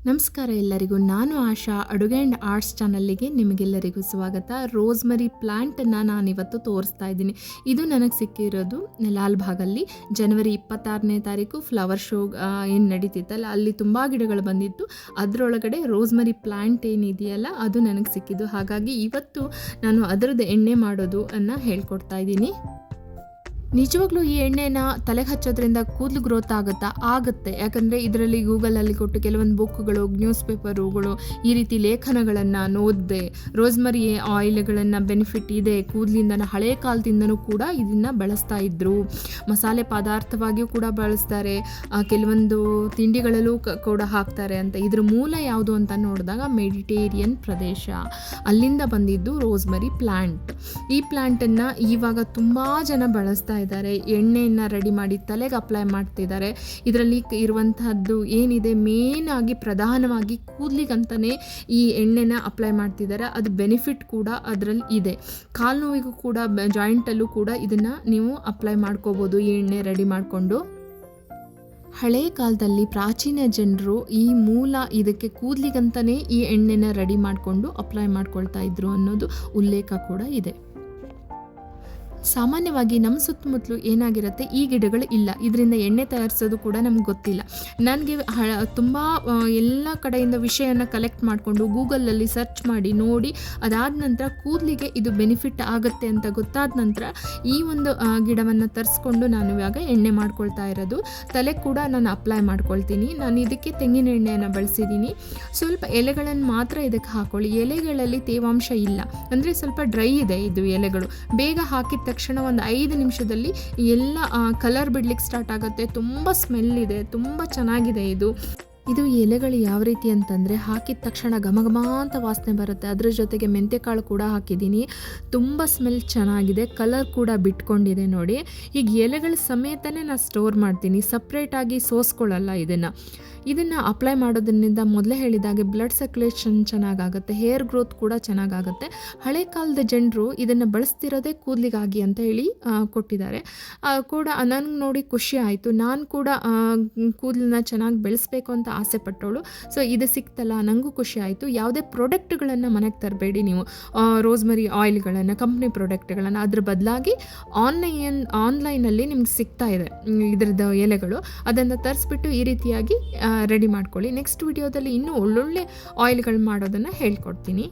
ನಮಸ್ಕಾರ ಎಲ್ಲರಿಗೂ. ನಾನು ಆಶಾ. ಅಡುಗೆ ಆ್ಯಂಡ್ ಆರ್ಟ್ಸ್ ಚಾನಲ್ಲಿಗೆ ನಿಮಗೆಲ್ಲರಿಗೂ ಸ್ವಾಗತ. ರೋಸ್ಮರಿ ಪ್ಲ್ಯಾಂಟನ್ನು ನಾನಿವತ್ತು ತೋರಿಸ್ತಾ ಇದ್ದೀನಿ. ಇದು ನನಗೆ ಸಿಕ್ಕಿರೋದು ಲಾಲ್ಬಾಗಲ್ಲಿ ಜನವರಿ 26ನೇ ತಾರೀಕು ಫ್ಲವರ್ ಶೋ ಏನು ನಡೀತಿತ್ತಲ್ಲ, ಅಲ್ಲಿ ತುಂಬ ಗಿಡಗಳು ಬಂದಿತ್ತು. ಅದರೊಳಗಡೆ ರೋಸ್ಮರಿ ಪ್ಲ್ಯಾಂಟ್ ಏನಿದೆಯಲ್ಲ ಅದು ನನಗೆ ಸಿಕ್ಕಿದ್ದು. ಹಾಗಾಗಿ ಇವತ್ತು ನಾನು ಅದರದ್ದು ಎಣ್ಣೆ ಮಾಡೋದು ಅನ್ನು ಹೇಳ್ಕೊಡ್ತಾ ಇದ್ದೀನಿ. ನಿಜವಾಗ್ಲೂ ಈ ಎಣ್ಣೆನ ತಲೆಗೆ ಹಚ್ಚೋದ್ರಿಂದ ಕೂದಲು ಗ್ರೋತ್ ಆಗುತ್ತೆ. ಯಾಕಂದರೆ ಇದರಲ್ಲಿ ಗೂಗಲಲ್ಲಿ ಕೊಟ್ಟು ಕೆಲವೊಂದು ಬುಕ್ಗಳು, ನ್ಯೂಸ್ ಪೇಪರುಗಳು, ಈ ರೀತಿ ಲೇಖನಗಳನ್ನು ನೋಡಿದೆ. ರೋಸ್ಮರಿ ಆಯಿಲ್ಗಳನ್ನು ಬೆನಿಫಿಟ್ ಇದೆ ಕೂದಲಿಂದ, ಹಳೆ ಕಾಲದಿಂದನೂ ಕೂಡ ಇದನ್ನು ಬಳಸ್ತಾ ಇದ್ದರು. ಮಸಾಲೆ ಪದಾರ್ಥವಾಗಿಯೂ ಕೂಡ ಬಳಸ್ತಾರೆ, ಕೆಲವೊಂದು ತಿಂಡಿಗಳಲ್ಲೂ ಕೂಡ ಹಾಕ್ತಾರೆ ಅಂತ. ಇದ್ರ ಮೂಲ ಯಾವುದು ಅಂತ ನೋಡಿದಾಗ ಮೆಡಿಟೇರಿಯನ್ ಪ್ರದೇಶ, ಅಲ್ಲಿಂದ ಬಂದಿದ್ದು ರೋಸ್ಮರಿ ಪ್ಲ್ಯಾಂಟ್. ಈ ಪ್ಲ್ಯಾಂಟನ್ನು ಇವಾಗ ತುಂಬ ಜನ ಬಳಸ್ತಾ ಇದ್ದಾರೆ. ಎಣ್ಣೆಯನ್ನು ರೆಡಿ ಮಾಡಿ ತಲೆಗೆ ಅಪ್ಲೈ ಮಾಡ್ತಿದ್ದಾರೆ. ಇದರಲ್ಲಿ ಇರುವಂತಹದ್ದು ಏನಿದೆ, ಮೇನ್ ಆಗಿ ಪ್ರಧಾನವಾಗಿ ಕೂದಲಿಗಂತಲೇ ಈ ಎಣ್ಣೆನ ಅಪ್ಲೈ ಮಾಡ್ತಿದ್ದಾರೆ. ಅದು ಬೆನಿಫಿಟ್ ಕೂಡ ಅದರಲ್ಲಿ ಇದೆ. ಕಾಲು ನೋವಿಗೂ ಕೂಡ, ಜಾಯಿಂಟಲ್ಲೂ ಕೂಡ ಇದನ್ನು ನೀವು ಅಪ್ಲೈ ಮಾಡ್ಕೋಬೋದು ಈ ಎಣ್ಣೆ ರೆಡಿ ಮಾಡಿಕೊಂಡು. ಹಳೆ ಕಾಲದಲ್ಲಿ ಪ್ರಾಚೀನ ಜನರು ಈ ಮೂಲ ಇದಕ್ಕೆ ಕೂದಲಿಗಂತಲೇ ಈ ಎಣ್ಣೆನ ರೆಡಿ ಮಾಡಿಕೊಂಡು ಅಪ್ಲೈ ಮಾಡ್ಕೊಳ್ತಾ ಇದ್ರು ಅನ್ನೋದು ಉಲ್ಲೇಖ ಕೂಡ ಇದೆ. ಸಾಮಾನ್ಯವಾಗಿ ನಮ್ಮ ಸುತ್ತಮುತ್ತಲು ಏನಾಗಿರುತ್ತೆ, ಈ ಗಿಡಗಳು ಇಲ್ಲ, ಇದರಿಂದ ಎಣ್ಣೆ ತಯಾರಿಸೋದು ಕೂಡ ನಮ್ಗೆ ಗೊತ್ತಿಲ್ಲ. ನನಗೆ ತುಂಬ ಎಲ್ಲ ಕಡೆಯಿಂದ ವಿಷಯನ ಕಲೆಕ್ಟ್ ಮಾಡಿಕೊಂಡು ಗೂಗಲಲ್ಲಿ ಸರ್ಚ್ ಮಾಡಿ ನೋಡಿ, ಅದಾದ ನಂತರ ಕೂದಲಿಗೆ ಇದು ಬೆನಿಫಿಟ್ ಆಗುತ್ತೆ ಅಂತ ಗೊತ್ತಾದ ನಂತರ ಈ ಒಂದು ಗಿಡವನ್ನು ತರಿಸ್ಕೊಂಡು ನಾನು ಇವಾಗ ಎಣ್ಣೆ ಮಾಡ್ಕೊಳ್ತಾ ಇರೋದು. ತಲೆ ಕೂಡ ನಾನು ಅಪ್ಲೈ ಮಾಡ್ಕೊಳ್ತೀನಿ. ನಾನು ಇದಕ್ಕೆ ತೆಂಗಿನ ಎಣ್ಣೆಯನ್ನು ಬಳಸಿದ್ದೀನಿ. ಸ್ವಲ್ಪ ಎಲೆಗಳನ್ನು ಮಾತ್ರ ಇದಕ್ಕೆ ಹಾಕೊಳ್ಳಿ. ಎಲೆಗಳಲ್ಲಿ ತೇವಾಂಶ ಇಲ್ಲ, ಅಂದರೆ ಸ್ವಲ್ಪ ಡ್ರೈ ಇದೆ ಇದು ಎಲೆಗಳು. ಬೇಗ ಹಾಕಿದ ತಕ್ಷಣ ಒಂದು 5 ನಿಮಿಷದಲ್ಲಿ ಎಲ್ಲ ಕಲರ್ ಬಿಡ್ಲಿಕ್ಕೆ ಸ್ಟಾರ್ಟ್ ಆಗುತ್ತೆ. ತುಂಬ ಸ್ಮೆಲ್ ಇದೆ, ತುಂಬ ಚೆನ್ನಾಗಿದೆ ಇದು ಎಲೆಗಳು ಯಾವ ರೀತಿ ಅಂತಂದರೆ, ಹಾಕಿದ ತಕ್ಷಣ ಘಮ ಅಂತ ವಾಸನೆ ಬರುತ್ತೆ. ಅದರ ಜೊತೆಗೆ ಮೆಂತ್ಯಕಾಳು ಕೂಡ ಹಾಕಿದ್ದೀನಿ. ತುಂಬ ಸ್ಮೆಲ್ ಚೆನ್ನಾಗಿದೆ, ಕಲರ್ ಕೂಡ ಬಿಟ್ಕೊಂಡಿದೆ ನೋಡಿ. ಈಗ ಎಲೆಗಳ ಸಮೇತನೇ ನಾನು ಸ್ಟೋರ್ ಮಾಡ್ತೀನಿ, ಸಪ್ರೇಟಾಗಿ ಸೋಸ್ಕೊಳ್ಳಲ್ಲ. ಇದನ್ನು ಅಪ್ಲೈ ಮಾಡೋದ್ರಿಂದ ಮೊದಲೇ ಹೇಳಿದಾಗೆ ಬ್ಲಡ್ ಸರ್ಕ್ಯುಲೇಷನ್ ಚೆನ್ನಾಗಾಗುತ್ತೆ, ಹೇರ್ ಗ್ರೋತ್ ಕೂಡ ಚೆನ್ನಾಗಾಗುತ್ತೆ. ಹಳೆ ಕಾಲದ ಜನರು ಇದನ್ನು ಬಳಸ್ತಿರೋದೇ ಕೂದಲಿಗಾಗಿ ಅಂತ ಹೇಳಿ ಕೊಟ್ಟಿದ್ದಾರೆ ಕೂಡ. ನನಗೆ ನೋಡಿ ಖುಷಿ ಆಯಿತು. ನಾನು ಕೂಡ ಕೂದಲನ್ನ ಚೆನ್ನಾಗಿ ಬೆಳೆಸ್ಬೇಕು ಅಂತ ಆಸೆ ಪಟ್ಟವಳು. ಸೊ ಇದು ಸಿಕ್ತಲ್ಲ, ನನಗೂ ಖುಷಿ ಆಯಿತು. ಯಾವುದೇ ಪ್ರಾಡಕ್ಟ್ಗಳನ್ನು ಮನೆಗೆ ತರಬೇಡಿ ನೀವು, ರೋಸ್ಮರಿ ಆಯಿಲ್ಗಳನ್ನು, ಕಂಪ್ನಿ ಪ್ರಾಡಕ್ಟ್ಗಳನ್ನು. ಅದ್ರ ಬದಲಾಗಿ ಆನ್ಲೈನಲ್ಲಿ ನಿಮ್ಗೆ ಸಿಗ್ತಾ ಇದೆ ಇದರದ್ದು ಎಲೆಗಳು. ಅದನ್ನು ತರಿಸ್ಬಿಟ್ಟು ಈ ರೀತಿಯಾಗಿ ರೆಡಿ ಮಾಡ್ಕೊಳ್ಳಿ. ನೆಕ್ಸ್ಟ್ ವಿಡಿಯೋದಲ್ಲಿ ಇನ್ನೂ ಒಳ್ಳೊಳ್ಳೆ ಆಯಿಲ್ಗಳು ಮಾಡೋದನ್ನು ಹೇಳ್ಕೊಡ್ತೀನಿ.